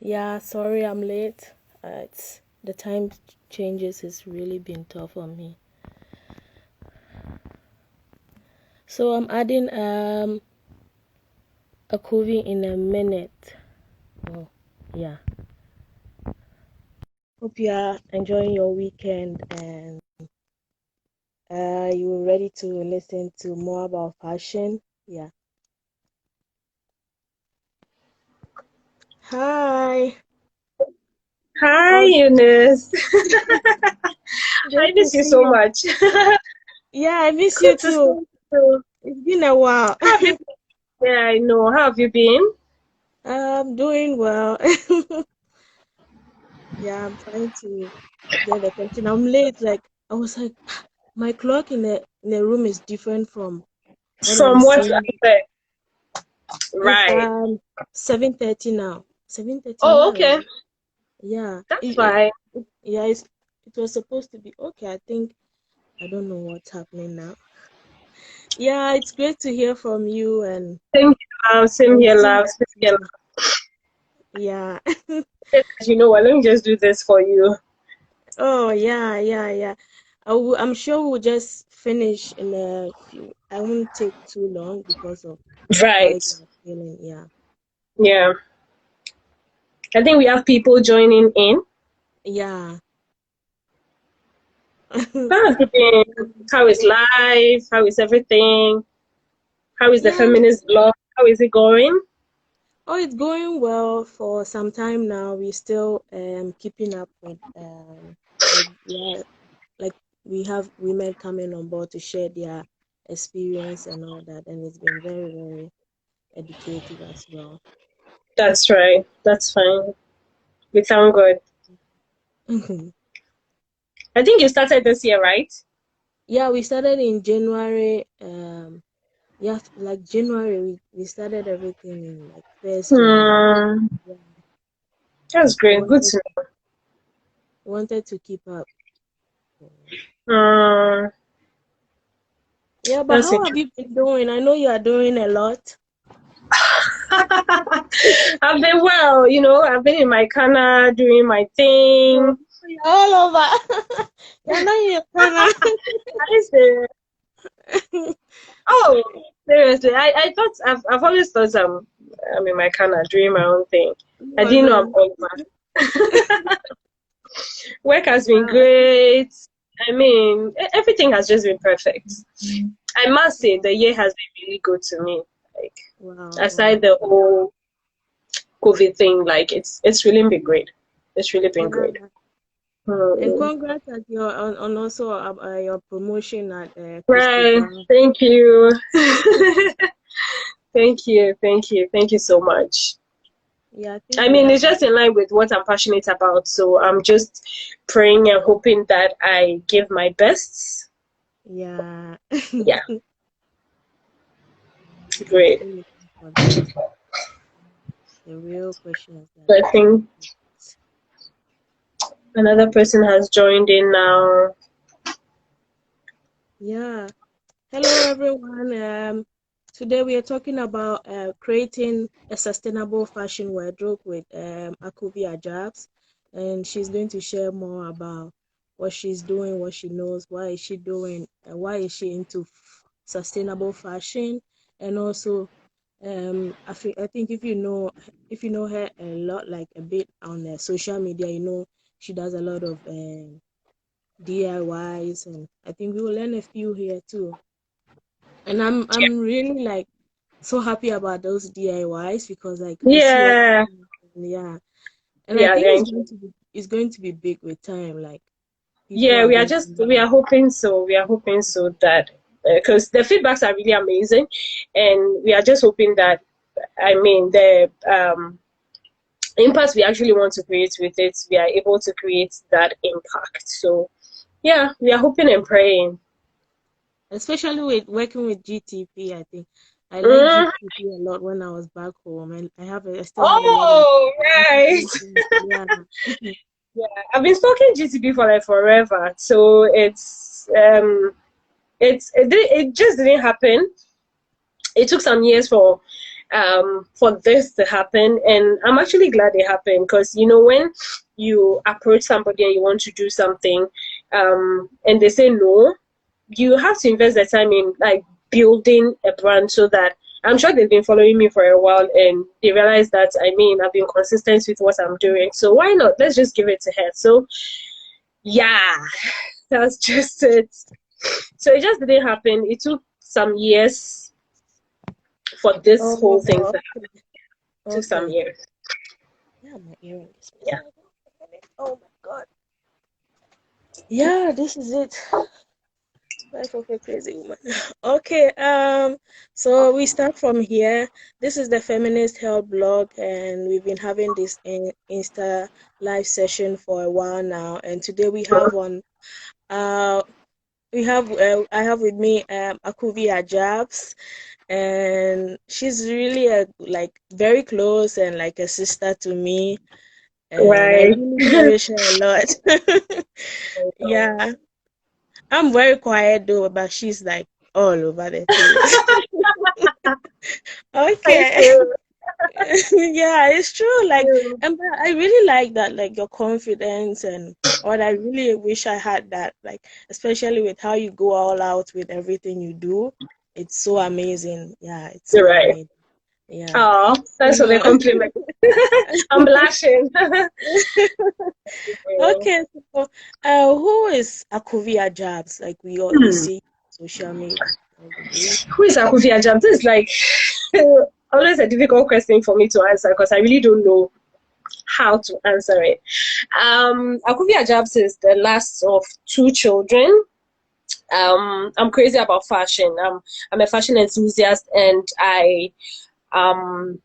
Yeah, sorry I'm late. It's the time changes has really been tough on me. So I'm adding Akuvi in a minute. Oh, yeah. Hope you are enjoying your weekend and you're ready to listen to more about fashion. Yeah. Hi. Hi, How's Eunice. I Good to miss you see so you. much. Yeah, I miss you Good to see too. you. It's been a while. How have you been? Yeah, I know. How have you been? I'm doing well. Yeah, I'm trying to get the attention. I'm late. Like I was like, my clock in the room is different from what I'm From what I seeing. said. It's Right. 7:30 now. 7:30. Oh, Yeah, okay. yeah. That's fine. Yeah. It was supposed to be okay. I think I don't know what's happening now. Yeah, it's great to hear from you and Same here, love. Same here, see. love. Same here, Yeah. love. You know what? Let me just do this for you. Oh, yeah, yeah, yeah. I'm sure we'll just finish in a few. I won't take too long because of how Right. it is feeling. Yeah. Yeah. I think we have people joining in. Yeah. How have you been? How is life? How is everything? How is the Yeah. feminist blog? How is it going? Oh, it's going well for some time now. We still keeping up with like yeah, like we have women coming on board to share their experience and all that, and it's been very, very educative as well. That's right. That's fine. We thank God. I think you started this year, right? Yeah, we started in January. Yeah, like January, we started everything in like first January. Hmm, Yeah, that's we great. Good wanted to wanted to keep up. know. Yeah, but That's how have interesting. you been doing? I know you are doing a lot. I've been well, I've been in my corner doing my Oh, thing. you're all over. You're not in your corner. I say, oh, seriously, I thought I've always thought I'm in my corner doing my own thing. I No, didn't know I'm no. all over. Work has been Wow. great. I mean, everything has just been perfect. I must say, the year has been really good to me. Like, Wow, aside wow. the whole COVID thing, like it's really been great. It's really been Yeah. great. And Hmm. congrats at your on also your promotion at Right. Christopher. Thank you. Thank you so much. Yeah, I think I we mean, are it's just in line with what I'm passionate about. So I'm just praying and hoping that I give my best. yeah. Yeah, I'm great. still looking for the real questions that I I want think to ask. another person has joined in now. Yeah. Hello, everyone. Today we are talking about creating a sustainable fashion wardrobe with Akuvi Adjabs, and she's going to share more about what she's doing, what she knows, why is she doing, why is she into sustainable fashion, and also I think if you know her a lot, like a bit on social media, she does a lot of DIYs, and I think we will learn a few here too. And I'm really like so happy about those DIYs because like we see what Yeah, yeah. And I yeah, think they're it's going to be big with time. Like people yeah. are We are going just to we are hoping so. We are hoping so that because the feedbacks are really amazing, and we are just hoping that I mean the impact we actually want to create with it, we are able to create that impact. So yeah, we are hoping and praying. especially with working with GTP, I think I like Mm. GTP a lot when I was back home and I still have a lot of Oh, right. yeah. Yeah, I've been stalking GTP for like forever. So it just didn't happen. It took some years for for this to happen, and I'm actually glad it happened because when you approach somebody and you want to do something, and they say no, you have to invest the time in like building a brand so that I'm sure they've been following me for a while and they realize that I've been consistent with what I'm doing. So why not? Let's just give it to her. So yeah, that's just it. So it just didn't happen. It took some years for this whole thing to Oh, happen. It took some okay. years. Yeah, my earring is Yeah. missing. Oh my God. Yeah, this is it. Life of a crazy woman. Okay, so we start from here. This is the Feminist Health blog, and we've been having this Insta live session for a while now. And today uh I have with me Akuvi Adjabs, and she's really like very close and like a sister to me, and I Right. really cherish her a lot. Yeah, I'm very quiet though, but she's like all over the place. Thank Okay. you. Yeah, it's true. Like, You. and but I really like that, like your confidence and what I really wish I had that, like, especially with how you go all out with everything you do. It's so amazing. Yeah, it's You're so right. amazing. Yeah. Oh, thanks for the Yeah. compliment. I'm blushing. Okay, so who is Akuvia Jabs? Like we Hmm. see social media every day. Who is Akuvi Adjabs? This is like always a difficult question for me to answer because I really don't know how to answer it. Akuvi Adjabs is the last of two children. I'm crazy about fashion. I'm a fashion enthusiast, and I am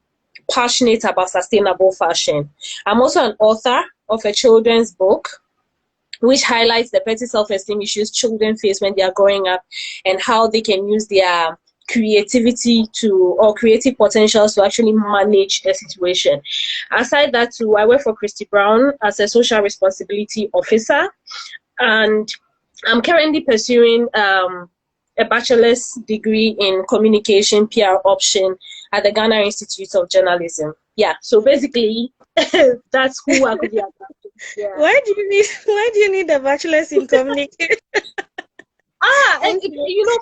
passionate about sustainable fashion. I'm also an author of a children's book which highlights the petty self-esteem issues children face when they are growing up and how they can use their creativity to or creative potentials to actually manage the situation. Aside that too, I work for Christy Brown as a social responsibility officer, and I'm currently pursuing a bachelor's degree in communication PR option at the Ghana Institute of Journalism. Yeah, so basically that's who I could be about. Yeah. Why do you need a bachelor's in communication? Okay.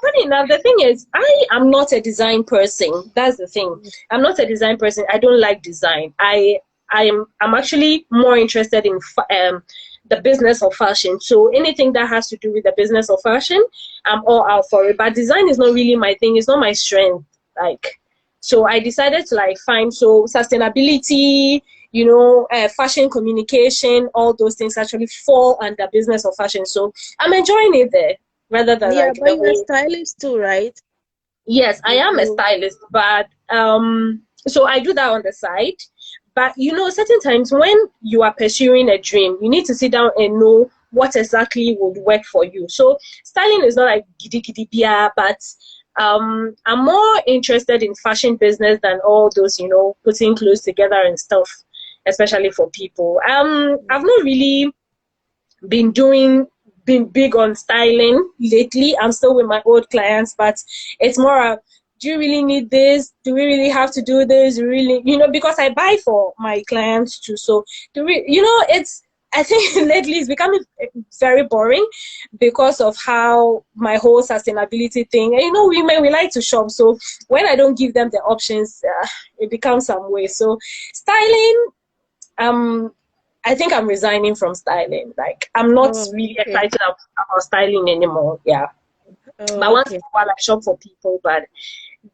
Funny enough, the thing is, I am not a design person. That's the thing. I'm not a design person. I don't like design. I'm actually more interested in the business of fashion. So anything that has to do with the business of fashion, I'm all out for it. But design is not really my thing. It's not my strength. Like, so I decided to like find sustainability, fashion communication, all those things actually fall under business of fashion. So I'm enjoying it there rather than Yeah, like but the you're a whole. stylist too, right? Yes, I You am a do. stylist, but so I do that on the side. But certain times when you are pursuing a dream, you need to sit down and know what exactly would work for you. So styling is not like giddy giddy bia, but I'm more interested in fashion business than all those, putting clothes together and stuff, especially for people. I've not really been doing been big on styling lately. I'm still with my old clients, but it's more of, do you really need this? Do we really have to do this? Really, because I buy for my clients too. So it's I think lately it's becoming very boring because of how my whole sustainability thing. And women we like to shop, so when I don't give them the options, it becomes some way. So styling, um I think I'm resigning from styling. Like I'm not Oh, really okay. excited about styling anymore. Yeah. But Oh, once in okay. a while I shop for people, but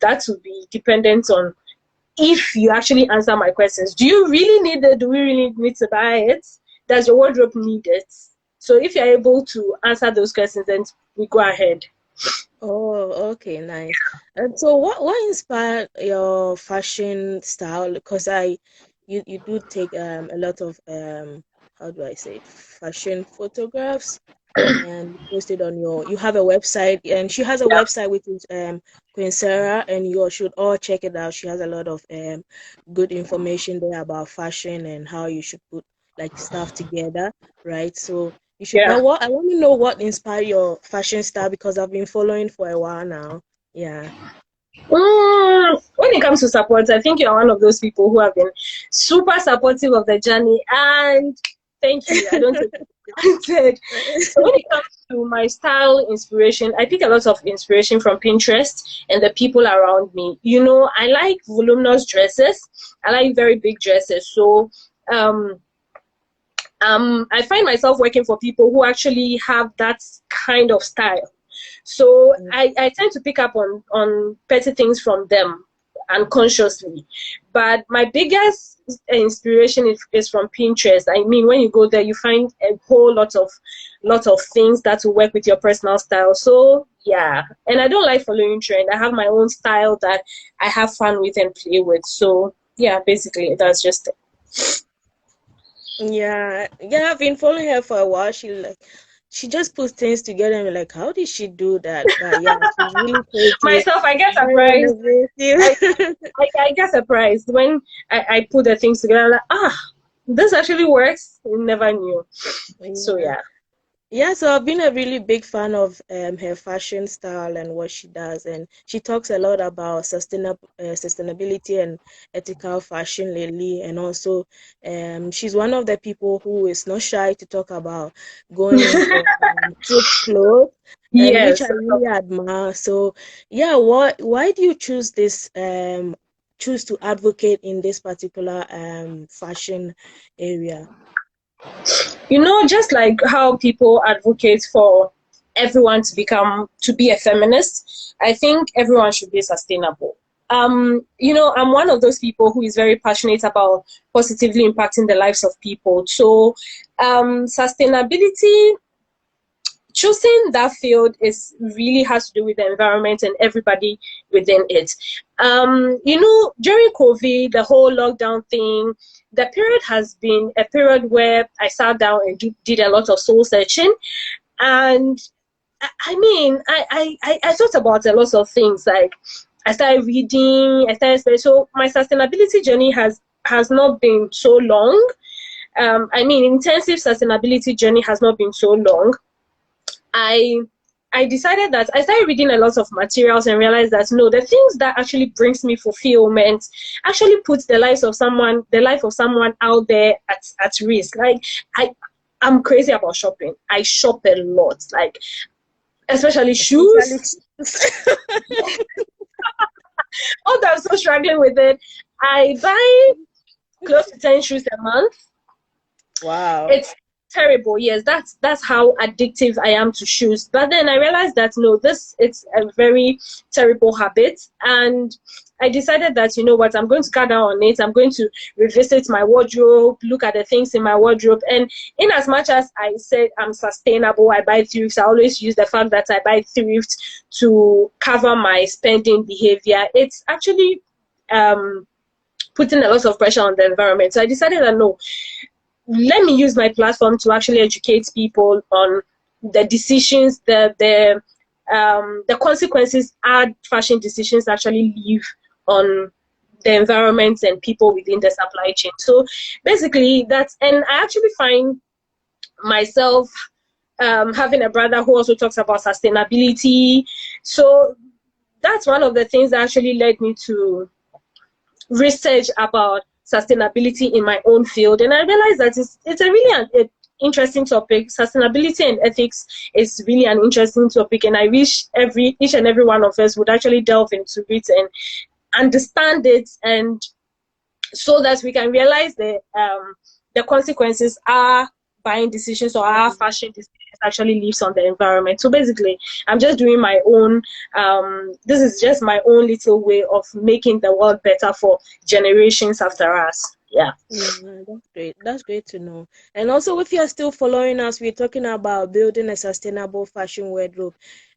that would be dependent on if you actually answer my questions. Do you really need it? Do we really need to buy it? Does your wardrobe need it? So if you're able to answer those questions, then we go ahead. Oh, okay, nice. And so what inspired your fashion style? Because you do take a lot of how do I say it, fashion photographs, and you post it on you have a website, and she has a Yeah. website which is Queen Sarah, and you should all check it out. She has a lot of good information there about fashion and how you should put like stuff together, right? So you should. Yeah. But what I want to know what inspired your fashion style because I've been following for a while now. Yeah. When it comes to support, I think you're one of those people who have been super supportive of the journey, and thank you. I don't take it for granted. So when it comes to my style inspiration, I pick a lot of inspiration from Pinterest and the people around me. You know, I like voluminous dresses. I like very big dresses. So um I find myself working for people who actually have that kind of style. So I tend to pick up on petty things from them unconsciously. But my biggest inspiration is from Pinterest. I mean, when you go there, you find a whole lot of things that will work with your personal style. So yeah, and I don't like following trend. I have my own style that I have fun with and play with. So yeah, basically that's just it. Yeah, yeah, I've been following her for a while. She just puts things together and we're like, how did she do that? But yeah, she's really creative, Myself, I get very surprised. I, innovative. I get surprised when I put the things together. I'm like, this actually works. Never knew. So Yeah. yeah. Yeah, so I've been a really big fan of her fashion style and what she does, and she talks a lot about sustainability and ethical fashion lately, and also she's one of the people who is not shy to talk about going in for thrift clothes, and which I Yes. really admire. So yeah, why do you choose to advocate in this particular fashion area? You know, just like how people advocate for everyone to be a feminist, I think everyone should be sustainable. You know, I'm one of those people who is very passionate about positively impacting the lives of people. So, sustainability, choosing that field is really has to do with the environment and everybody within it. You know, during COVID, the whole lockdown thing, the period has been a period where I sat down and did a lot of soul searching. And I mean, I thought about a lot of things. Like, I started reading, so my sustainability journey has not been so long. I mean, intensive sustainability journey has not been so long. I I decided that I started reading a lot of materials and realized that no, the things that actually brings me fulfillment actually puts the life of someone out there at risk. Like I I'm crazy about shopping. I shop a lot, like especially Especially shoes. Although I'm so struggling with it, I buy close to 10 shoes a month. wow. It's terrible. Yes, that's how addictive I am to shoes. But then I realized that no, this it's a very terrible habit, and I decided that you know what, I'm going to cut down on it. I'm going to revisit my wardrobe, look at the things in my wardrobe, and in as much as I said I'm sustainable, I buy thrifts. I always use the fact that I buy thrift to cover my spending behavior. It's actually um putting a lot of pressure on the environment. So I decided that no, let me use my platform to actually educate people on the decisions, the consequences our fashion decisions actually leave on the environment and people within the supply chain. So basically, and I actually find myself having a brother who also talks about sustainability. So that's one of the things that actually led me to research about sustainability in my own field, and I realized that it's a really an interesting topic. Sustainability and ethics is really an interesting topic, and I wish each and every one of us would actually delve into it and understand it, and so that we can realize the consequences our buying decisions or our fashion decisions actually leaves on the environment. So basically, I'm just doing my own. This is just my own little way of making the world better for generations after us. Yeah. Yeah, that's great. That's great to know. And also, if you're still following us, we're talking about building a sustainable fashion wardrobe,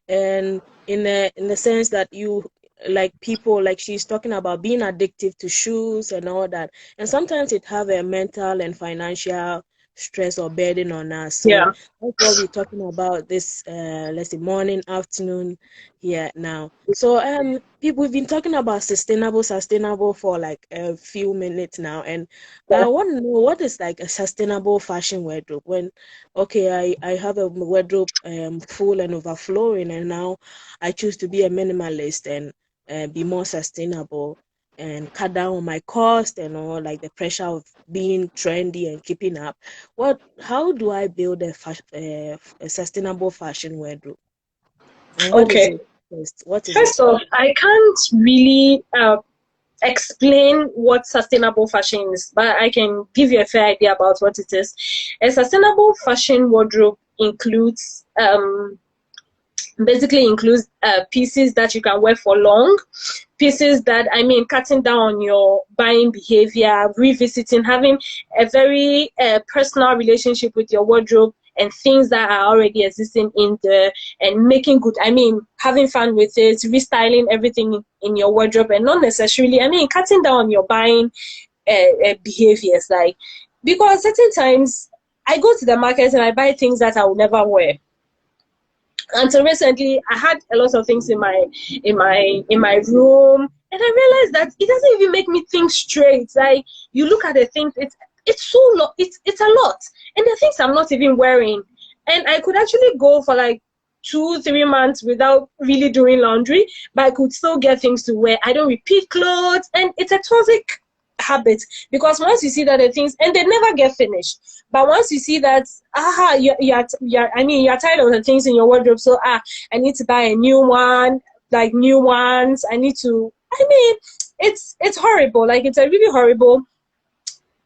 and in the sense that you like people like she's talking about being addictive to shoes and all that, and sometimes it have a mental and financial stress or burden on us. So Yeah. that's what we're talking about this let's say morning, afternoon here now. So people we've been talking about sustainable for like a few minutes now, and I want to know what is like a sustainable fashion wardrobe when, okay, I have a wardrobe full and overflowing, and now I choose to be a minimalist, and be more sustainable and cut down on my cost and all, like the pressure of being trendy and keeping up. How do I build a sustainable fashion wardrobe? And what is Okay. it first? What is it? First off, I can't really explain what sustainable fashion is, but I can give you a fair idea about what it is. A sustainable fashion wardrobe basically includes pieces that you can wear for long, pieces that, I mean, cutting down on your buying behavior, revisiting, having a very personal relationship with your wardrobe and things that are already existing in there, and making good, I mean, having fun with it, restyling everything in your wardrobe, and not necessarily, I mean, cutting down on your buying behaviors. Like, because certain times I go to the market and I buy things that I will never wear. Until recently, I had a lot of things in my room, and I realized that it doesn't even make me think straight. Like, you look at the things, it's so it's a lot, and the things I'm not even wearing, and I could actually go for like 2 3 months without really doing laundry, but I could still get things to wear. I don't repeat clothes, and it's a toxic habit, because once you see that the things, and they never get finished, but once you see that, I mean, you're tired of the things in your wardrobe, so I need to buy a new one, like new ones. I need to. I mean, it's horrible. Like, it's a really horrible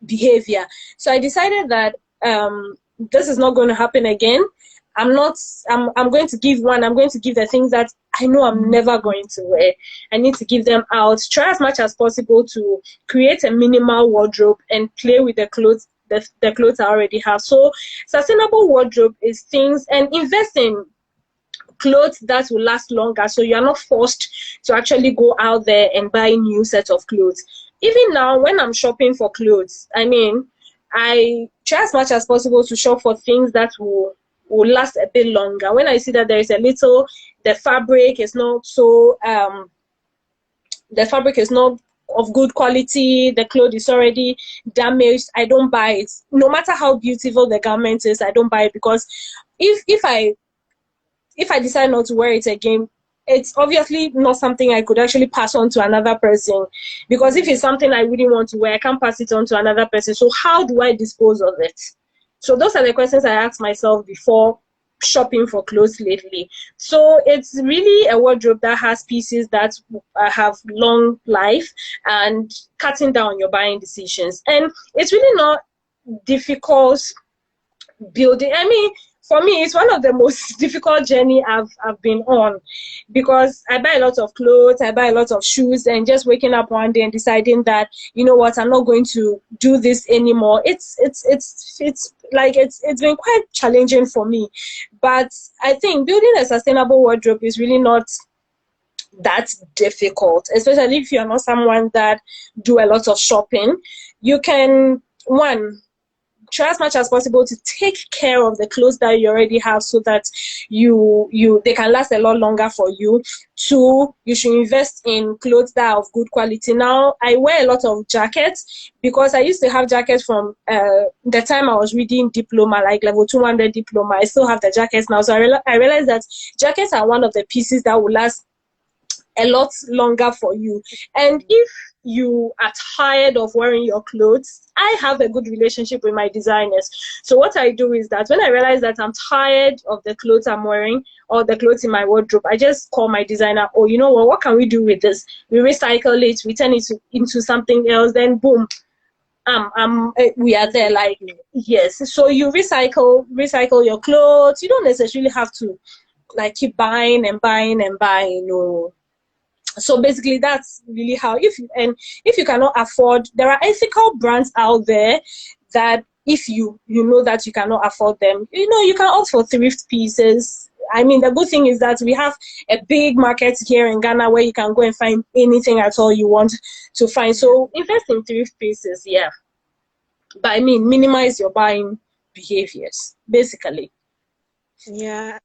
behavior. So I decided that this is not going to happen again. I'm not. I'm going to give one. I'm going to give the things that I know I'm never going to wear. I need to give them out. Try as much as possible to create a minimal wardrobe and play with the clothes. The clothes I already have. So sustainable wardrobe is things, and invest in clothes that will last longer, so you're not forced to actually go out there and buy new sets of clothes. Even now, when I'm shopping for clothes, I mean, I try as much as possible to shop for things that will last a bit longer. When I see that there is a little, the fabric is not so the fabric is not of good quality, the clothes is already damaged, I don't buy it. No matter how beautiful the garment is, I don't buy it, because if I decide not to wear it again, it's obviously not something I could actually pass on to another person. Because if it's something I really want to wear, I can't pass it on to another person. So how do I dispose of it? So those are the questions I ask myself before shopping for clothes lately. So it's really a wardrobe that has pieces that have long life, and cutting down your buying decisions. And it's really not difficult building. I mean, for me, it's one of the most difficult journey I've been on, because I buy a lot of clothes, I buy a lot of shoes, and just waking up one day and deciding that, you know what, I'm not going to do this anymore. It's been quite challenging for me. But I think building a sustainable wardrobe is really not that difficult, especially if you're not someone that do a lot of shopping. You can, one, try as much as possible to take care of the clothes that you already have, so that they can last a lot longer for you. Two, you should invest in clothes that are of good quality. Now, I wear a lot of jackets, because I used to have jackets from the time I was reading diploma, like level 200 diploma. I still have the jackets now. So I realized that jackets are one of the pieces that will last a lot longer for you. And if you are tired of wearing your clothes, I have a good relationship with my designers. So what I do is that when I realize that I'm tired of the clothes I'm wearing or the clothes in my wardrobe, I just call my designer. Oh, you know what can we do with this? We recycle it, we turn it into something else, then boom, we are there. Like, yes. So you recycle your clothes. You don't necessarily have to like keep buying and buying and buying. No. So basically, that's really how. If you cannot afford, there are ethical brands out there that if you know that you cannot afford them, you can opt for thrift pieces. I mean, the good thing is that we have a big market here in Ghana where you can go and find anything at all you want to find. So invest in thrift pieces, yeah. But I mean, minimize your buying behaviors, basically. Yeah,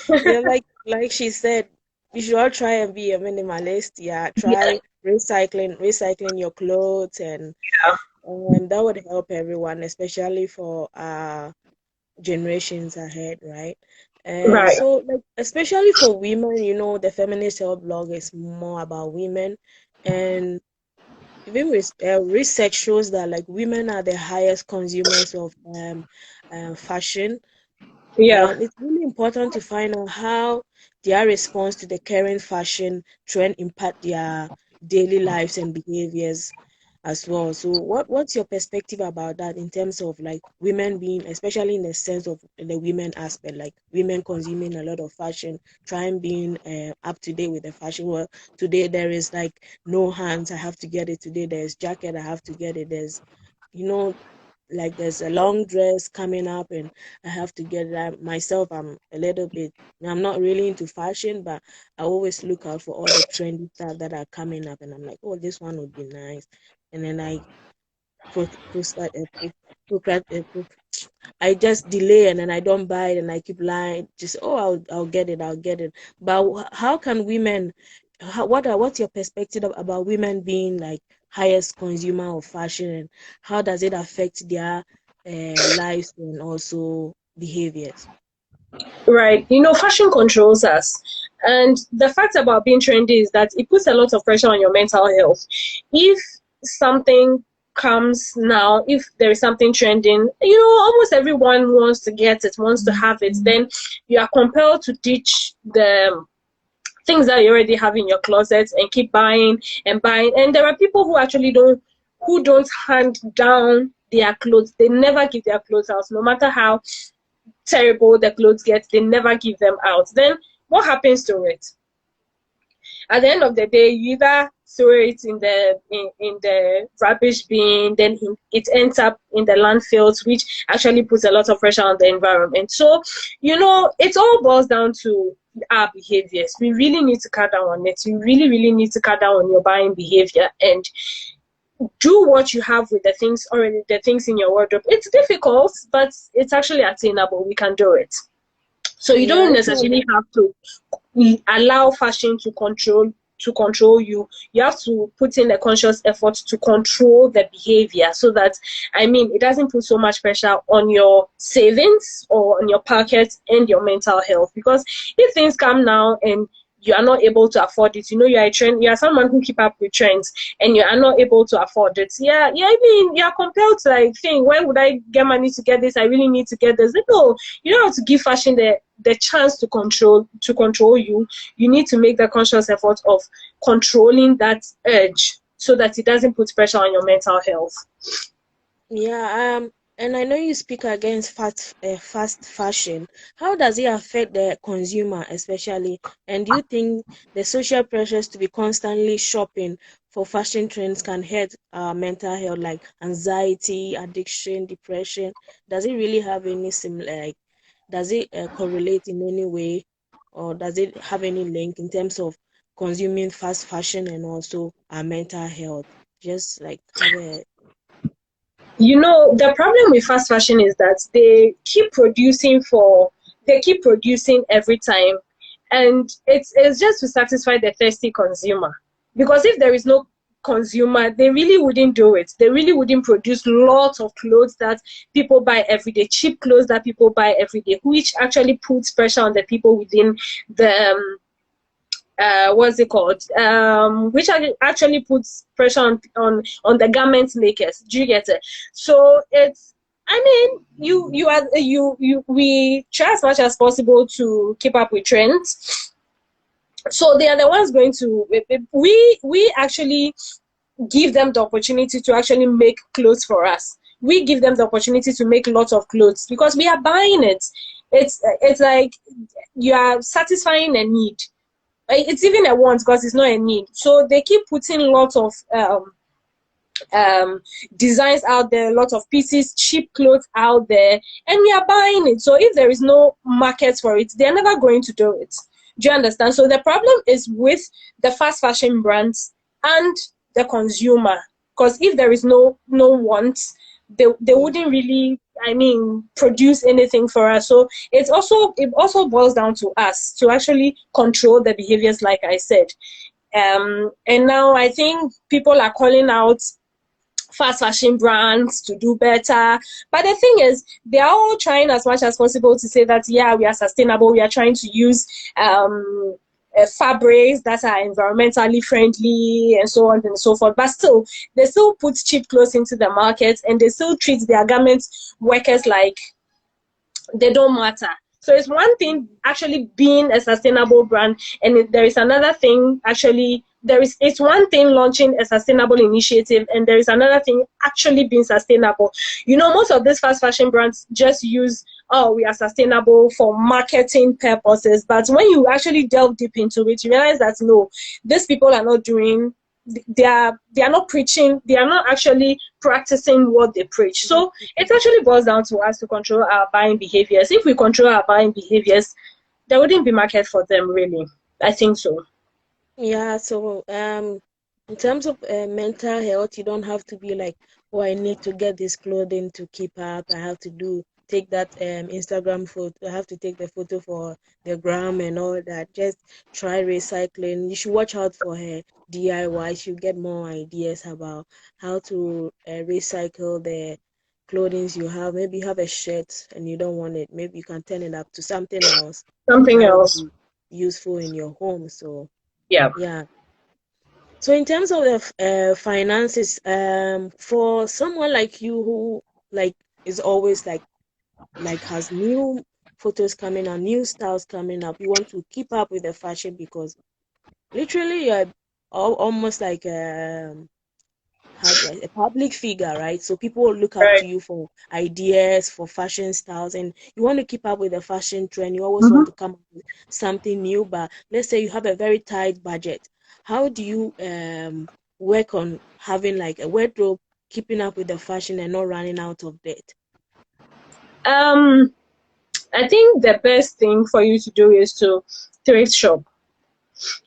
yeah, like she said, you should all try and be a minimalist. Yeah, Yeah, try recycling your clothes, and that would help everyone, especially for generations ahead, right? Right. So, like, especially for women, the feminist health blog is more about women, and even with research shows that like women are the highest consumers of fashion, Yeah. and it's really important to find out how their response to the current fashion trend impact their daily lives and behaviors as well. So what's your perspective about that in terms of like women being, especially in the sense of the women aspect, like women consuming a lot of fashion, trying being up to date with the fashion world. Today there is like no hands, I have to get it. Today there's jacket, I have to get it. There's you know like there's a long dress coming up and I have to get that myself. I'm not really into fashion, but I always look out for all the trendy stuff that are coming up, and I'm like, oh, this one would be nice. And then I pro, pro, pro, I just delay and then I don't buy it and I keep lying. Just oh, I'll get it, I'll get it. But how can women? What's your perspective about women being like highest consumer of fashion, and how does it affect their lives and also behaviors? Right. Fashion controls us. And the fact about being trendy is that it puts a lot of pressure on your mental health. If something comes now, if there is something trending, almost everyone wants to get it, wants to have it, then you are compelled to ditch the things that you already have in your closet and keep buying and buying. And there are people who actually don't hand down their clothes. They never give their clothes out, no matter how terrible the clothes get, they never give them out. Then what happens to it? At the end of the day, you either throw it in the rubbish bin, then it ends up in the landfills, which actually puts a lot of pressure on the environment. So, it all boils down to our behaviors. We really need to cut down on it. You really, really need to cut down on your buying behavior and do what you have with the things in your wardrobe. It's difficult, but it's actually attainable. We can do it. So you Yeah, don't it's not. necessarily have to allow fashion to control you. You have to put in a conscious effort to control the behavior so that it doesn't put so much pressure on your savings or on your pocket and your mental health. Because if things come now and you are not able to afford it, you are someone who keep up with trends and you are not able to afford it. You are compelled to like think, when would I get money to get this? I really need to get this. No, you don't have to give fashion the chance to control you. You need to make the conscious effort of controlling that urge so that it doesn't put pressure on your mental health. Yeah, and I know you speak against fast fashion. How does it affect the consumer, especially? And do you think the social pressures to be constantly shopping for fashion trends can hurt our mental health, like anxiety, addiction, depression? Does it really have any similar, like, does it correlate in any way, or does it have any link in terms of consuming fast fashion and also our mental health? Just like have a The problem with fast fashion is that they keep producing every time, and it's just to satisfy the thirsty consumer. Because if there is no consumer, they really wouldn't do it. They really wouldn't produce lots of clothes that people buy every day, cheap clothes that people buy every day, which actually puts pressure on the people within the what's it called, which actually puts pressure on the garment makers. Do you get it? So it's, we try as much as possible to keep up with trends. So they are the ones going to, we actually give them the opportunity to actually make clothes for us. We give them the opportunity to make lots of clothes because we are buying it. It's like you are satisfying a need. It's even a want because it's not a need. So they keep putting lots of designs out there, lots of pieces, cheap clothes out there, and we are buying it. So if there is no market for it, they're never going to do it. Do you understand? So the problem is with the fast fashion brands and the consumer. Because if there is no want, they wouldn't really, produce anything for us. So it also boils down to us to actually control the behaviors, like I said. And now I think people are calling out fast fashion brands to do better. But the thing is, they are all trying as much as possible to say that, yeah, we are sustainable. We are trying to use fabrics that are environmentally friendly and so on and so forth. But still, they still put cheap clothes into the market, and they still treat their garment workers like they don't matter. So it's one thing actually being a sustainable brand, and there is another thing actually. It's one thing launching a sustainable initiative, and there is another thing actually being sustainable. You know, most of these fast fashion brands just use, oh, we are sustainable for marketing purposes. But when you actually delve deep into it, you realize that no, these people are not doing, they are not preaching, they are not actually practicing what they preach. So it actually boils down to us to control our buying behaviors. If we control our buying behaviors, there wouldn't be market for them, really. I think so. Yeah, so in terms of mental health, you don't have to be like, oh, I need to get this clothing to keep up. I have to take that Instagram photo. I have to take the photo for the gram and all that. Just try recycling. You should watch out for her DIY. You should get more ideas about how to recycle the clothing you have. Maybe you have a shirt and you don't want it. Maybe you can turn it up to something else Something that would else. be useful in your home. So Yeah. yeah. So in terms of the finances, for someone like you who like is always like has new photos coming up, new styles coming up, you want to keep up with the fashion because literally you're almost like how do I a public figure, right? So people will look up Right. to you for ideas, for fashion styles, and you want to keep up with the fashion trend. You always Mm-hmm. want to come up with something new, but let's say you have a very tight budget. How do you work on having like a wardrobe, keeping up with the fashion and not running out of debt? Um, I think the best thing for you to do is to thrift shop.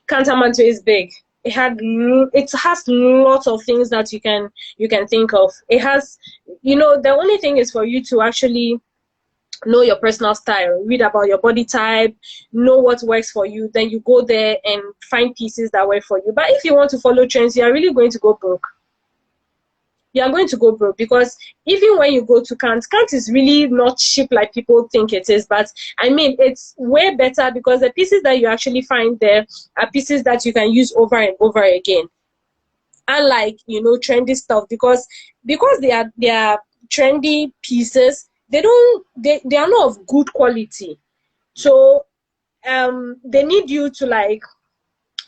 Kantamanto is big. It has lots of things that you can think of. It has, the only thing is for you to actually know your personal style, read about your body type, know what works for you. Then you go there and find pieces that work for you. But if you want to follow trends, you are really going to go broke. You are going to go broke because even when you go to Kant is really not cheap like people think it is. But I mean, it's way better because the pieces that you actually find there are pieces that you can use over and over again. Unlike trendy stuff, because they are trendy pieces, they are not of good quality. So they need you to like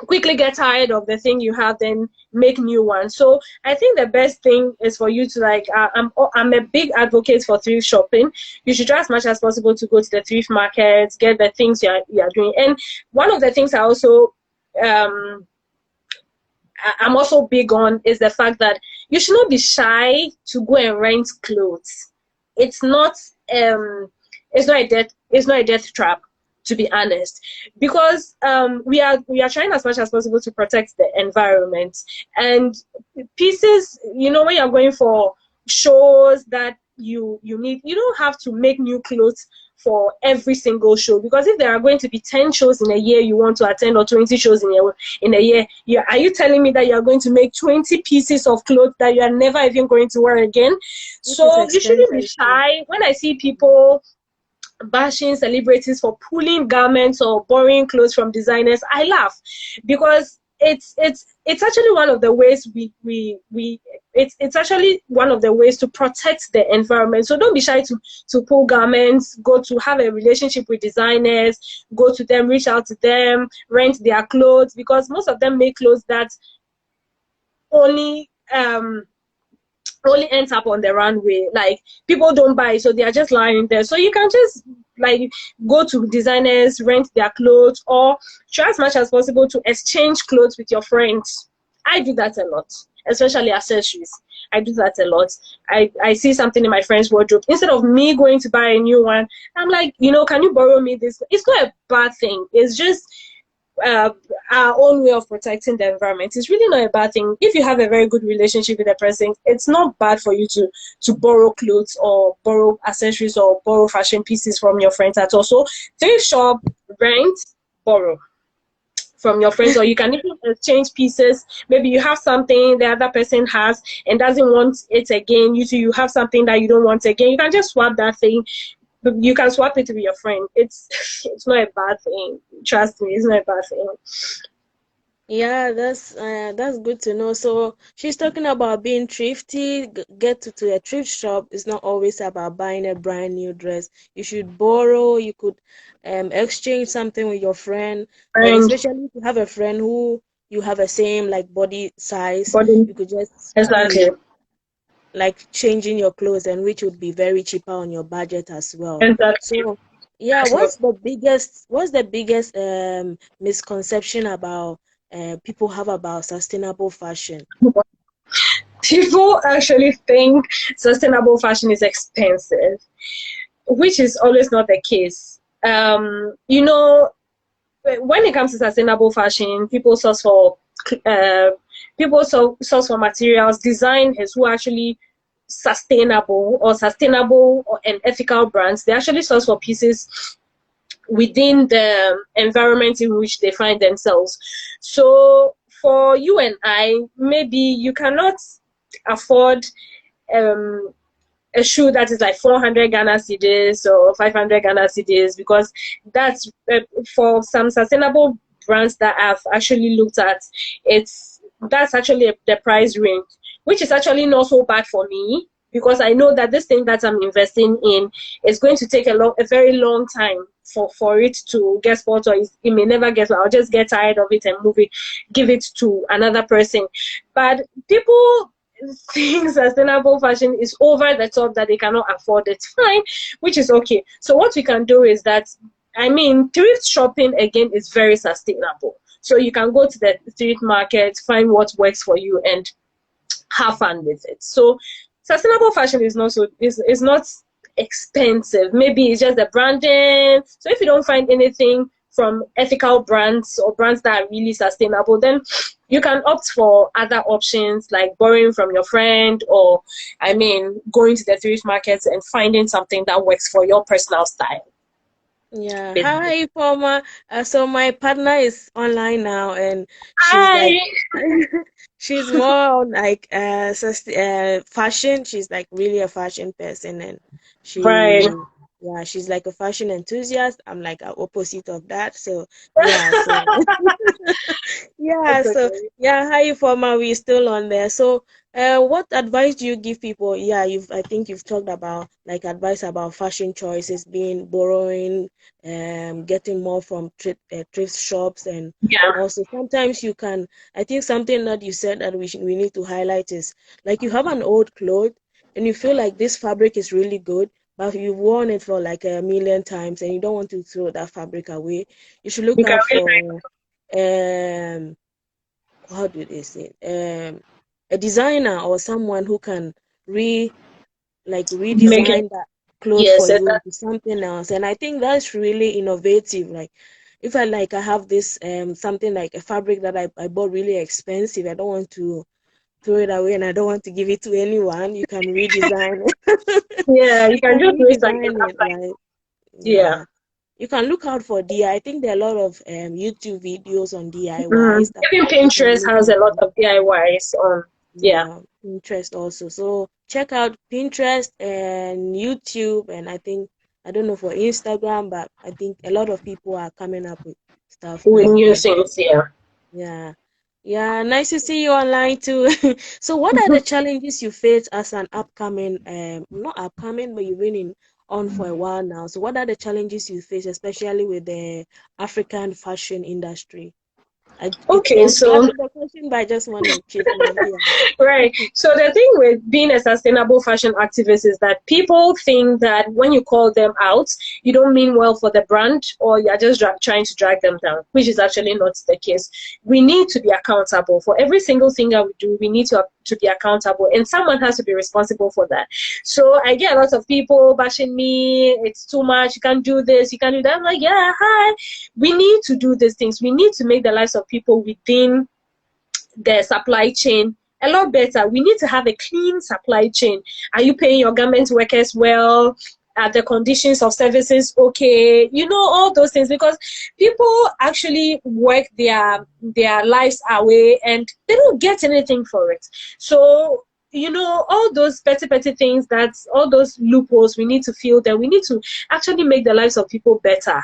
quickly get tired of the thing you have, then make new ones. So I think the best thing is for you to like I'm a big advocate for thrift shopping. You should try as much as possible to go to the thrift markets, get the things you are doing. And one of the things um I'm also big on is the fact that you should not be shy to go and rent clothes. It's not it's not a death trap, to be honest, because we are trying as much as possible to protect the environment. And pieces, when you're going for shows that you need, you don't have to make new clothes for every single show, because if there are going to be 10 shows in a year you want to attend, or 20 shows in a year, are you telling me that you are going to make 20 pieces of clothes that you are never even going to wear again? Which is So you shouldn't be expensive too. shy. When I see people bashing celebrities for pulling garments or borrowing clothes from designers, I laugh, because it's actually one of the ways it's actually one of the ways to protect the environment. So don't be shy to pull garments, go to have a relationship with designers, go to them, reach out to them, rent their clothes, because most of them make clothes that only ends up on the runway. Like, people don't buy, so they are just lying there. So you can just like go to designers, rent their clothes, or try as much as possible to exchange clothes with your friends. I do that a lot, especially accessories. I do that a lot. I see something in my friend's wardrobe. Instead of me going to buy a new one, I'm like, can you borrow me this? It's not a bad thing. It's just uh, our own way of protecting the environment. It's really not a bad thing. If you have a very good relationship with a person, it's not bad for you to borrow clothes or borrow accessories or borrow fashion pieces from your friends at all. So thrift shop, rent, borrow. from your friends, or you can even exchange pieces. Maybe you have something the other person has and doesn't want it again. You have something that you don't want again. You can just swap that thing. You can swap it with your friend. It's not a bad thing. Trust me, it's not a bad thing. Yeah, that's good to know. So she's talking about being thrifty. Get to a thrift shop. It's not always about buying a brand new dress. You should borrow. You could exchange something with your friend, or And especially if you have a friend who you have the same like body size, body, you could just exactly, be like changing your clothes, and which would be very cheaper on your budget as well. exactly. So yeah, That's what what's the biggest misconception about people have about sustainable fashion? people actually think sustainable fashion is expensive, which is always not the case. You know, when it comes to sustainable fashion, uh, people source for materials, designers who are actually sustainable and ethical brands. They actually source for pieces within the environment in which they find themselves. So for you and I, maybe you cannot afford um, a shoe that is like 400 Ghana cedis or 500 Ghana cedis, because that's for some sustainable brands that I've actually looked at, that's actually the price range, which is actually not so bad for me, because I know that this thing that I'm investing in is going to take a very long time for it to get spoiled, or it may never get. I'll just get tired of it and give it to another person. But people think sustainable fashion is over the top, that they cannot afford it. Fine, which is okay. So what we can do is that, I mean, thrift shopping again is very sustainable. So you can go to the thrift market, find what works for you, and have fun with it. So sustainable fashion is not expensive. Maybe it's just the branding. So if you don't find anything from ethical brands or brands that are really sustainable, then you can opt for other options like borrowing from your friend, or I mean going to the thrift markets and finding something that works for your personal style. Yeah. Hi, Former. So my partner is online now, and she's Hi. like, she's more on like fashion. She's like really a fashion person, and Right. she, yeah, she's like a fashion enthusiast. I'm like a opposite of that. So yeah, so yeah, It's so okay. yeah, hi, Former. We're still on there. So what advice do you give people? Yeah, I think you've talked about like advice about fashion choices, being borrowing, getting more from thrift shops, and Yeah. also sometimes you can. I think something that you said that we need to highlight is like you have an old cloth and you feel like this fabric is really good, but you've worn it for like a million times and you don't want to throw that fabric away. You should look You can out really for um how do they say a designer or someone who can re make it. redesign that cloth for Yes, you exactly. into something else. And I think that's really innovative. Like if I have this something like a fabric that I bought really expensive, I don't want to throw it away and I don't want to give it to anyone. You can redesign it. Yeah, you You can can just recycle redesign that, it, like, right? yeah. Yeah. You can look out for DIY. I think there are a lot of YouTube videos on DIYs that Even you can Pinterest look has out a lot for. of DIYs on. Yeah. Yeah, Pinterest also. So check out Pinterest and YouTube, and I think I don't know for Instagram, but I think a lot of people are coming up with stuff With now. new And things, yeah. yeah, yeah, nice to see you online too. So what are the challenges you face as an upcoming, not upcoming, but you've been on for a while now. So what are the challenges you face, especially with the African fashion industry? I Okay, was so starting the question, but I just want to chip in. right. Yeah. So the thing with being a sustainable fashion activist is that people think that when you call them out, you don't mean well for the brand, or you're just trying to drag them down, which is actually not the case. We need to be accountable for every single thing that we do. We need to be accountable, and someone has to be responsible for that. So I get a lot of people bashing me. It's too much. You can't do this. You can't do that. I'm like, yeah, hi. We need to do these things. We need to make the lives of people within the supply chain a lot better. We need to have a clean supply chain. Are you paying your garment workers well? Are the conditions of services okay? You know, all those things, because people actually work their lives away and they don't get anything for it. So, you know, all those petty things, that's all those loopholes we need to fill, that we need to actually make the lives of people better.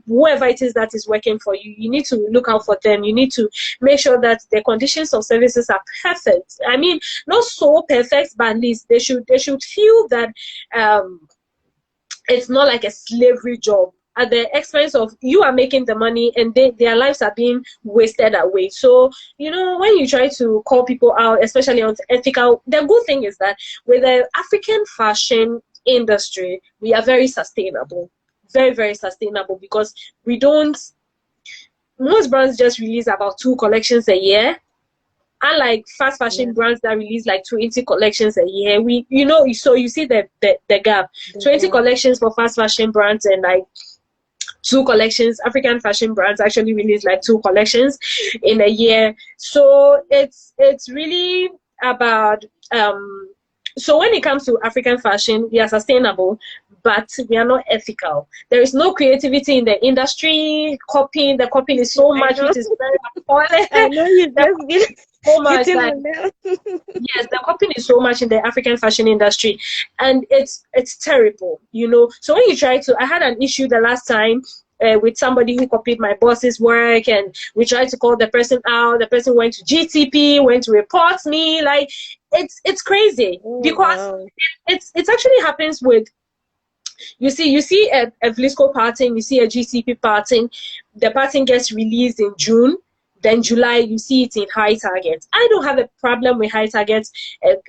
Whoever it is that is working for you, you need to look out for them. You need to make sure that the conditions of services are perfect. I mean, not so perfect, but at least they should feel that it's not like a slavery job at the expense of you are making the money and their lives are being wasted away. So, you know, when you try to call people out, especially on ethical, the good thing is that with the African fashion industry, we are very sustainable, very sustainable, because we don't, most brands just release about 2 collections a year, unlike fast fashion Yeah. brands that release like 20 collections a year. We, you know, so you see the gap. 20 Yeah. collections for fast fashion brands and like 2 collections. African fashion brands actually release like 2 collections in a year. So it's really about so when it comes to African fashion, we are sustainable, but we are not ethical. There is no creativity in the industry. Copying, the copying is so I much, know. which is very appalling. I know you The just been so much, hitting like, on them. yes, the copying is so much in the African fashion industry, and it's terrible, you know. So when you try to, I had an issue the last time with somebody who copied my boss's work, and we tried to call the person out. The person went to GTP, went to report me. Like, it's crazy, Oh because wow. it's actually happens with, you see a Vlisco pattern, you see a GCP pattern, the pattern gets released in June, then July you see it in High Target. I don't have a problem with High Target,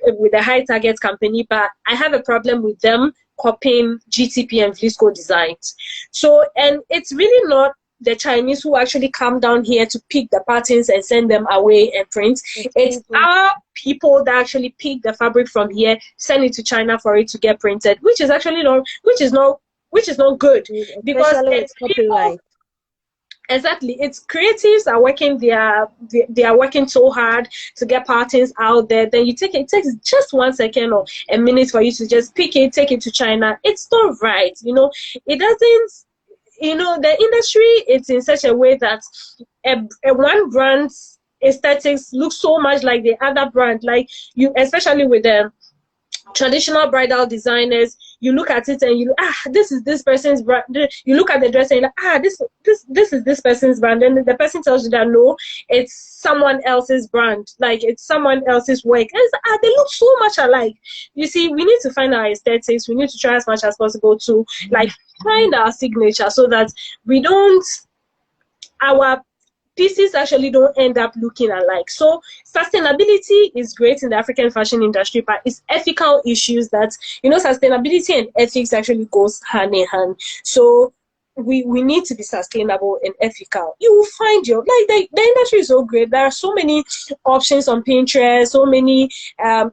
with the High Target company, but I have a problem with them copying GTP and Vlisco designs. So, and it's really not the Chinese who actually come down here to pick the patterns and send them away and print. It's It's people. our people that actually pick the fabric from here, send it to China for it to get printed, which is actually not, which is not good, because Especially with it's people. copyright. Exactly, it's creatives are working they are working so hard to get patterns out there. Then it takes just 1 second or a minute for you to just pick it, take it to China. It's not right, you know. It doesn't, you know, the industry, it's in such a way that a one brand's aesthetics looks so much like the other brand. Like, you, especially with the traditional bridal designers, you look at it and you, this is this person's brand. You look at the dress and you're like, this is this person's brand, and the person tells you that no, it's someone else's brand, like it's someone else's work. And it's, they look so much alike. You see, we need to find our aesthetics. We need to try as much as possible to like find our signature, so that we don't, our pieces actually don't end up looking alike. So sustainability is great in the African fashion industry, but it's ethical issues that, you know, sustainability and ethics actually goes hand in hand. So we need to be sustainable and ethical. You will find your, like, the industry is so great. There are so many options on Pinterest, so many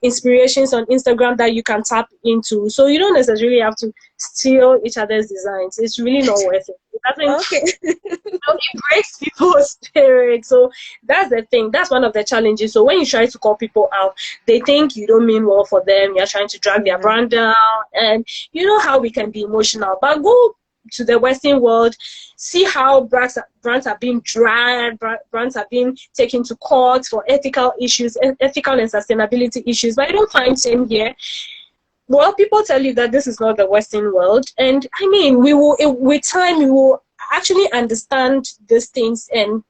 inspirations on Instagram that you can tap into. So you don't necessarily have to steal each other's designs. It's really not worth it. It doesn't, Okay. it breaks people's spirit. So that's the thing. That's one of the challenges. So when you try to call people out, they think you don't mean well for them. You're trying to drag their Yeah. brand down. And you know how we can be emotional. But go to the Western world, see how brands are being dragged, brands are being taken to court for ethical issues, ethical and sustainability issues. But I don't find same here. Well, people tell you that this is not the Western world, and I mean, we will, with time, we will actually understand these things and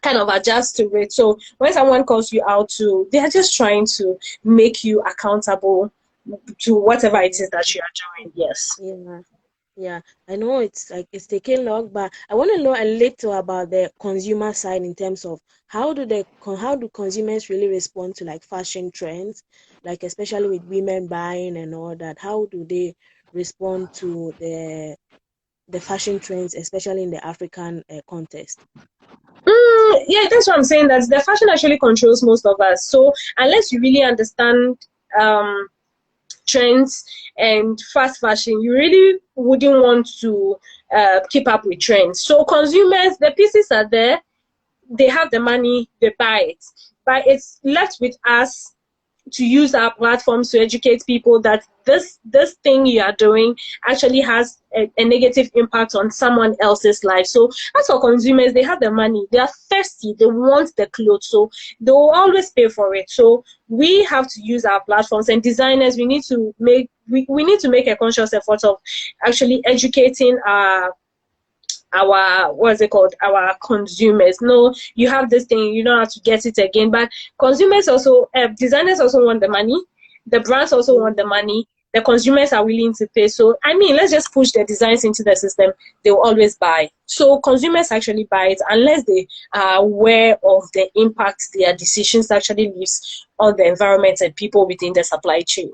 kind of adjust to it. So when someone calls you out, they are just trying to make you accountable to whatever it is that you are doing. Yes. Yeah. Yeah, I know it's like it's taking long, but I want to know a little about the consumer side in terms of how do consumers really respond to like fashion trends, like especially with women buying and all that. How do they respond to the fashion trends, especially in the African context? Yeah, that's what I'm saying. That the fashion actually controls most of us. So unless you really understand um, trends and fast fashion, you really wouldn't want to keep up with trends. So consumers, the pieces are there, they have the money, they buy it. But it's left with us to use our platforms to educate people that this thing you are doing actually has a negative impact on someone else's life. So as for consumers, they have the money, they are thirsty, they want the clothes, so they will always pay for it. So we have to use our platforms, and designers, we need to make we need to make a conscious effort of actually educating our what's it called, our consumers. No, you have this thing, you don't have to get it again. But consumers also, designers also want the money, the brands also want the money, the consumers are willing to pay. So I mean, let's just push the designs into the system, they will always buy. So consumers actually buy it unless they are aware of the impact their decisions actually leaves on the environment and people within the supply chain.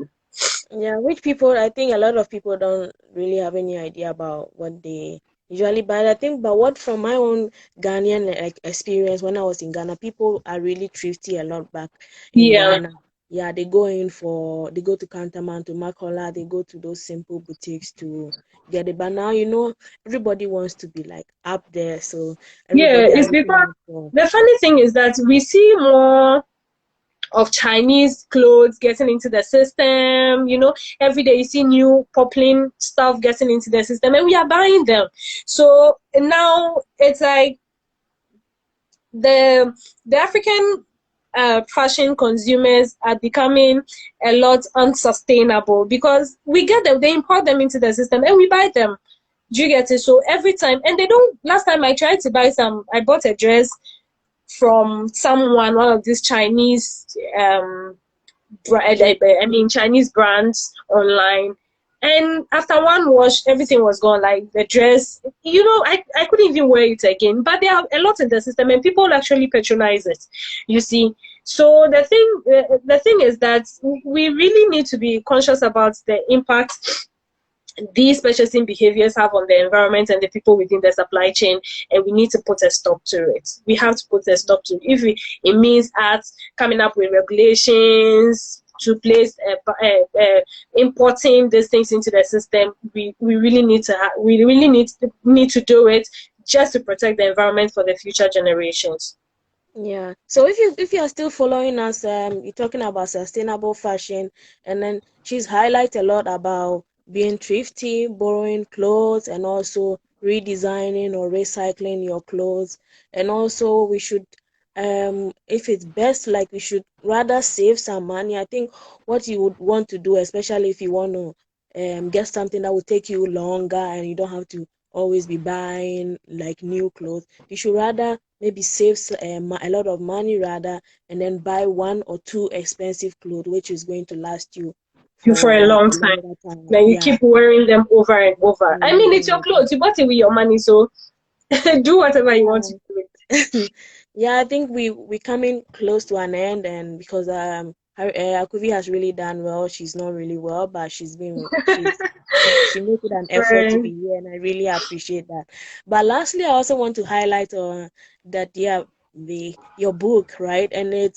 Yeah, which people, I think a lot of people don't really have any idea about what they usually buy. I think, but what from my own Ghanaian like experience when I was in Ghana, people are really thrifty a lot back in Yeah. Ghana. Yeah, they go to Cantonment, to Makola, they go to those simple boutiques to get it. But now, everybody wants to be like up there, so Yeah, everybody are it's because looking out for. the funny thing is that we see more of Chinese clothes getting into the system. Every day you see new popping stuff getting into the system, and we are buying them. So now it's like the African fashion consumers are becoming a lot unsustainable because we get them, they import them into the system, and we buy them. Do you get it? So every time, and they don't. Last time I tried to buy I bought a dress from one of these Chinese Chinese brands online. And after one wash, everything was gone. Like the dress, I couldn't even wear it again. But there are a lot in the system, and people actually patronize it. You see, so the thing is that we really need to be conscious about the impact these purchasing behaviors have on the environment and the people within the supply chain, and we need to put a stop to it. We have to put a stop to it. If it means us coming up with regulations to place importing these things into the system, we really need to need to do it just to protect the environment for the future generations. Yeah. So if you are still following us, you're talking about sustainable fashion, and then she's highlight a lot about being thrifty, borrowing clothes, and also redesigning or recycling your clothes. And also we should, if it's best, like we should rather save some money. I think what you would want to do, especially if you want to get something that will take you longer and you don't have to always be buying like new clothes, you should rather maybe save a lot of money rather, and then buy one or two expensive clothes which is going to last you For for a like long a time, longer time. then you Yeah. keep wearing them over and over. I mean, it's your Mm, clothes, you bought it with your money, so do whatever you want to yeah. do with. Yeah, I think we coming close to an end, and because Akuvi has really done well. She's not really well, but she made it an effort to Right. be here, and I really appreciate that. But lastly, I also want to highlight that, yeah, the your book, right? And I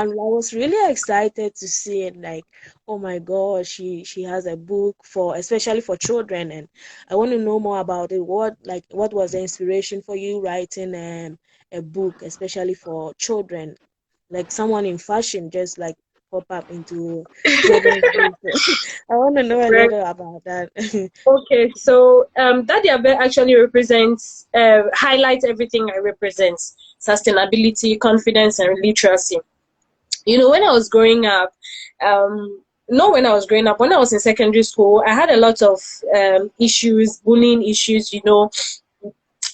was really excited to see it. Like, oh my God, she has a book for especially for children, and I want to know more about it. What was the inspiration for you writing a book, especially for children, like someone in fashion just like pop up into children's books. I want to know a Right. little about that. Okay, so Dadia B3 actually highlights everything I represent: sustainability, confidence, and literacy. When I was growing up, not when I was growing up, when I was in secondary school, I had a lot of issues, bullying issues.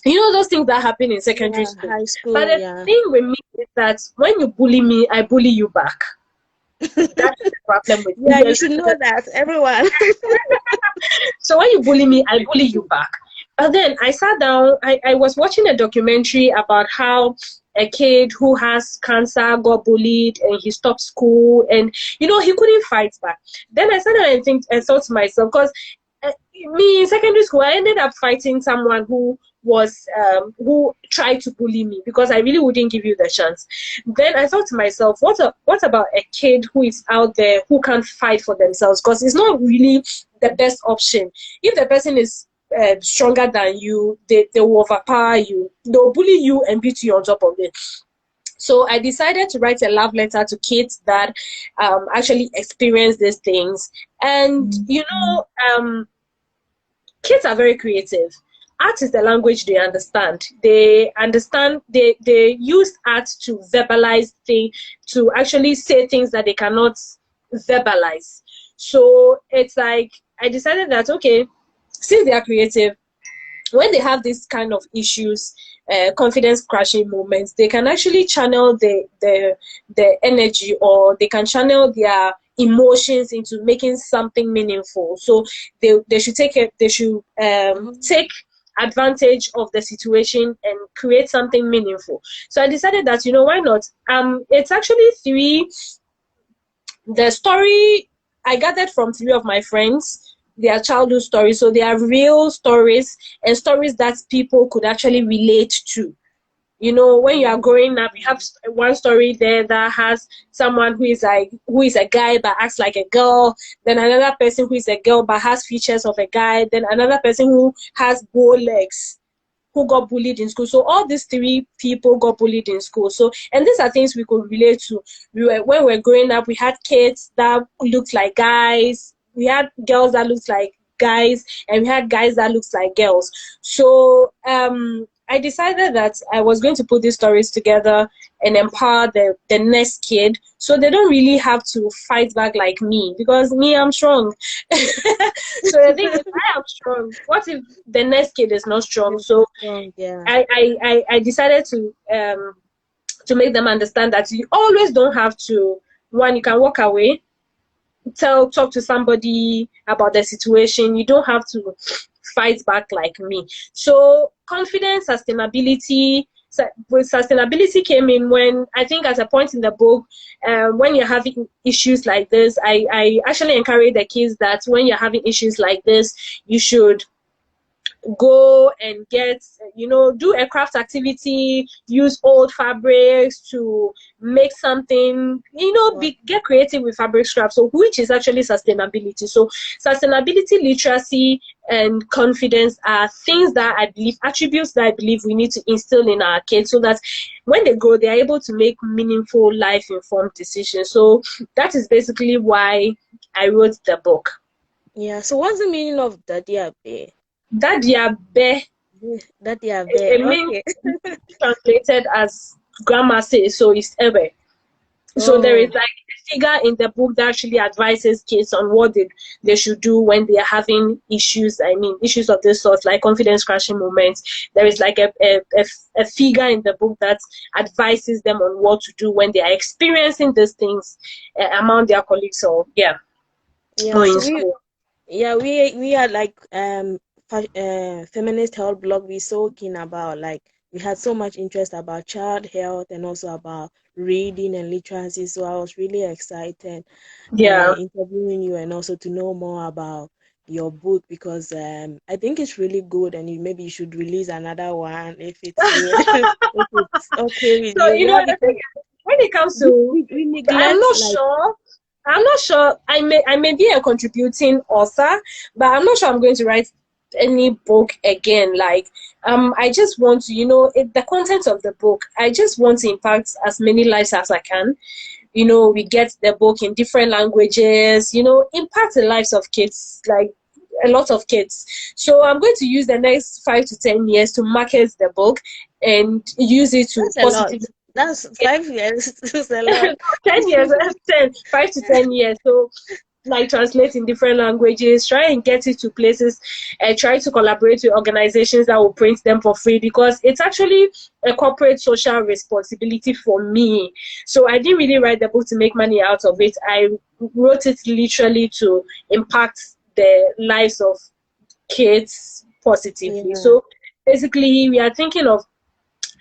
Those things that happen in secondary Yeah, school. high But school, the yeah. thing with me is that when you bully me, I bully you back. That's the problem with Yeah, me. you should know that, everyone. So when you bully me, I bully you back. But then I sat down, I was watching a documentary about how a kid who has cancer got bullied and he stopped school, and he couldn't fight back. Then I sat down and thought to myself, because me in secondary school, I ended up fighting someone who tried to bully me because I really wouldn't give you the chance. Then I thought to myself, what about a kid who is out there who can't fight for themselves? Because it's not really the best option. If the person is stronger than you, they will overpower you. They'll bully you and beat you on top of it. So I decided to write a love letter to kids that actually experience these things. And, kids are very creative. Art is the language they understand. They use art to verbalize things, to actually say things that they cannot verbalize. So it's like I decided that, okay, since they are creative, when they have this kind of issues, confidence crashing moments, they can actually channel the energy, or they can channel their emotions into making something meaningful. So they should take advantage of the situation and create something meaningful. So I decided that, why not? It's actually the story I gathered from three of my friends, their childhood stories. So they are real stories, and stories that people could actually relate to. When you are growing up, you have one story there that has someone who is a guy but acts like a girl, then another person who is a girl but has features of a guy, then another person who has bow legs, who got bullied in school. So all these three people got bullied in school. So, and these are things we could relate to. When we were growing up, we had kids that looked like guys, we had girls that looked like guys, and we had guys that looked like girls. So I decided that I was going to put these stories together and empower the next kid, so they don't really have to fight back like me, because me, I'm strong. So I think if I am strong, what if the next kid is not strong? So Yeah. I decided to make them understand that you always don't have to. One, you can walk away, talk to somebody about the situation. You don't have to fight back like me. So confidence, sustainability. With sustainability came in when I think at a point in the book, when you're having issues like this, I actually encourage the kids that when you're having issues like this, you should go and get, do a craft activity, use old fabrics to make something, get creative with fabric scraps. So which is actually sustainability. So sustainability, literacy, and confidence are things that I believe, attributes that I believe we need to instill in our kids, so that when they grow, they're able to make meaningful, life informed decisions. So that is basically why I wrote the book. Yeah. So what's the meaning of Dadia B? Dadia B3. Dadia B. It means, Okay. translated as grandma says, so it's Ebe. So there is Oh. like a figure in the book that actually advises kids on what they should do when they are having issues. I mean, issues of this sort, like confidence crashing moments. There is like a figure in the book that advises them on what to do when they are experiencing these things among their colleagues, or Yeah. or in So school. we are like feminist health blog. We so keen about, like, we had so much interest about child health and also about reading and literacy. So I was really excited Yeah. interviewing you, and also to know more about your book, because I think it's really good, and maybe you should release another one if it's good. If it's okay with So you. Yeah, the thing because is, when it comes to, we I'm neglect, not like, sure. I'm not sure. I may be a contributing author, but I'm not sure I'm going to write any book again. Like, I just want to, the content of the book. I just want to impact as many lives as I can. We get the book in different languages. Impact the lives of kids, like a lot of kids. So I'm going to use the next 5 to 10 years to market the book and use it to that's a lot. positively. That's 5 years. That's a lot. 10 years, 5 to 10 years. So, like, translate in different languages, try and get it to places, and try to collaborate with organizations that will print them for free, because it's actually a corporate social responsibility for me. So I didn't really write the book to make money out of it. I wrote it literally to impact the lives of kids positively. Yeah. So basically, we are thinking of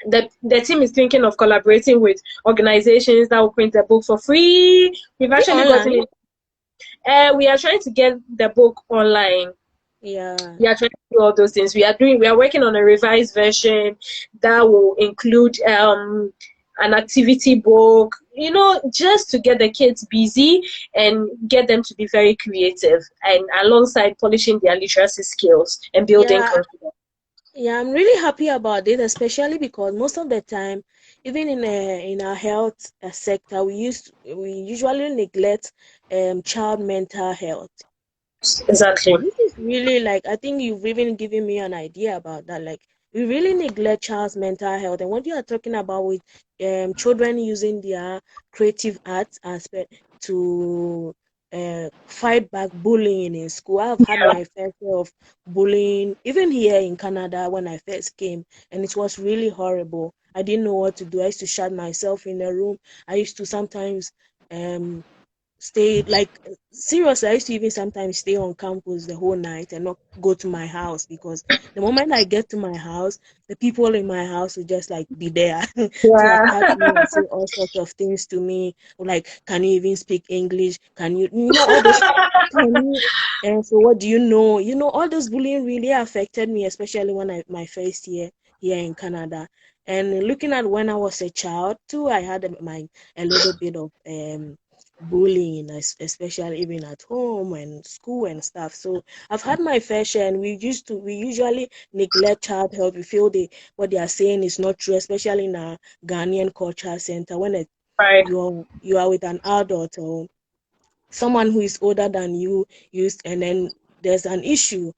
the team is thinking of collaborating with organizations that will print the book for free. We've Is it actually gotten online? it. We are trying to get the book online. Yeah. We are trying to do all those things. We are working on a revised version that will include an activity book, just to get the kids busy and get them to be very creative, and alongside polishing their literacy skills and building Yeah. confidence. Yeah, I'm really happy about it, especially because most of the time, even in our health sector, we usually neglect child mental health. Exactly. This is really like, I think you've even given me an idea about that. Like, we really neglect child's mental health, and what you are talking about with children using their creative arts aspect to fight back bullying in school. I've had Yeah. my fair share of bullying, even here in Canada when I first came, and it was really horrible. I didn't know what to do. I used to shut myself in a room. I used to sometimes um stay like seriously. I used to even sometimes stay on campus the whole night and not go to my house, because the moment I get to my house, the people in my house will just like be there to Yeah. attack me and say all sorts of things to me, like, can you even speak English, can you know all those, can you, and so what do you know, all those bullying really affected me, especially when I my first year here in Canada. And looking at when I was a child too, I had a little bit of bullying, especially even at home and school and stuff. So I've had my fair share, and we usually neglect child health. We feel what they are saying is not true, especially in a Ghanaian culture center when Right. you are with an adult or someone who is older than you, and then there's an issue,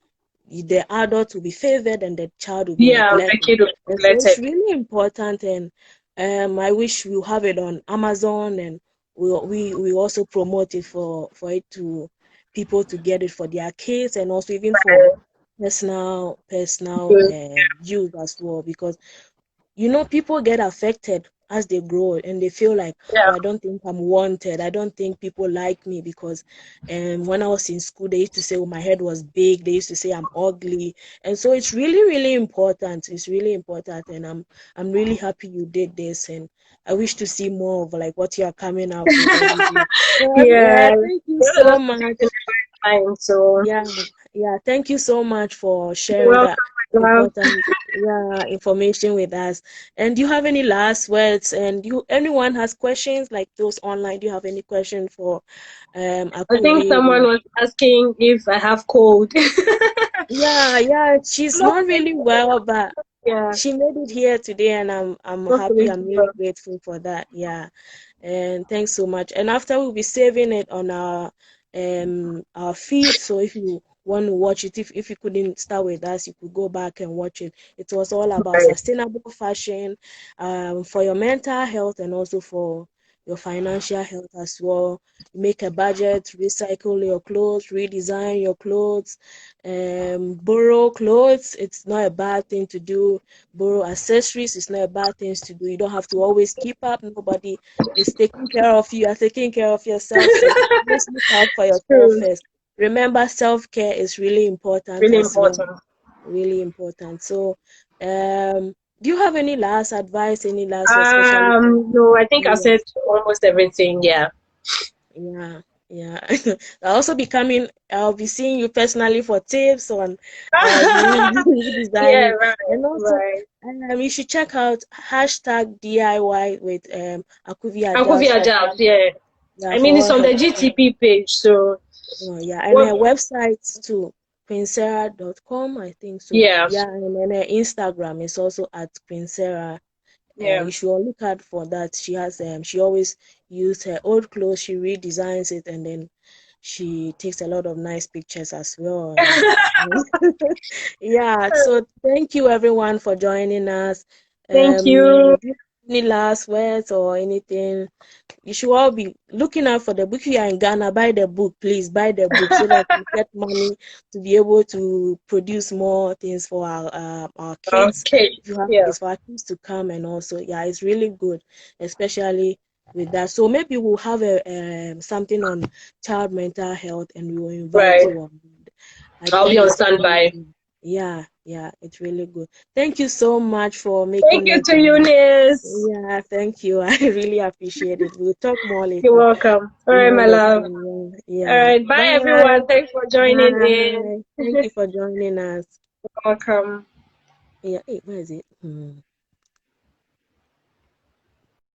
the adult will be favored and the child will be Yeah, the neglected. kid was And so it's neglected. really important, and I wish we'll have it on Amazon, and we also promote it for it to people to get it for their kids, and also even for Right. personal Good. use as well, because people get affected as they grow, and they feel like, Yeah. oh, I don't think I'm wanted. I don't think people like me because when I was in school, they used to say, oh, my head was big. They used to say I'm ugly. And so it's really, really important. It's really important. And I'm really happy you did this. And I wish to see more of like what you are coming out with every day. Yeah, Yeah. thank you One of those so things much. in time. So Yeah, yeah. Thank you so much for you're sharing welcome, that my love. important, yeah, information with us. And do you have any last words? And you, anyone has questions like those online? Do you have any question for I think Akuvi? someone was asking if I have cold. Yeah, yeah. She's Not not feeling really well. well, but Yeah. she made it here today, and I'm Not happy. feeling I'm too really well. grateful for that. Yeah. And thanks so much. And after, we'll be saving it on our feed. So if you want to watch it, if you couldn't start with us, you could go back and watch it. It was all about Right. sustainable fashion, for your mental health and also for your financial health as well. Make a budget, recycle your clothes, redesign your clothes, borrow clothes. It's not a bad thing to do. Borrow accessories. It's not a bad thing to do. You don't have to always keep up. Nobody is taking care of you. You're taking care of yourself. So just look out for yourself True. first. Remember, self-care is really important Really as well. important. Really important. So, do you have any last advice, any last, especially for No, I think I said viewers? almost everything. Yeah. Yeah, yeah. I'll also be coming. I'll be seeing you personally for tips on Yeah, redesigning, right, and also right. you should check out hashtag DIY with Akuvi Akuvi Adjabs for Adjabs, yeah. yeah I mean, it's for on her. the GTP page, so Yeah, and her what? website too, quinsera.com, I think so. Yeah, Yeah, and then her Instagram is also at Quinsera. yeah. You should look out for that. She has she always use her old clothes, she redesigns it, and then she takes a lot of nice pictures as well. And yeah, so thank you everyone for joining us. Thank you. Do you have any last words or anything? You should all be looking out for the book. If you are in Ghana, buy the book, please buy the book so that we get money to be able to produce more things for our kids. Okay. If you have Yeah. kids, for our kids to come, and also, yeah, it's really good, especially with that. So maybe we'll have a something on child mental health, and we will invite Right. you on. I I'll be think on it's really standby. good. Yeah, yeah, it's really good. Thank you so much for Thank making you it. to Eunice. Yeah, thank you. I really appreciate it. We'll talk more You're later. welcome. All right, More my love. later. All Yeah. right. Bye, Bye. everyone. Thanks for joining in. Bye. Thank you for joining us. Welcome. Yeah. Hey, where is it?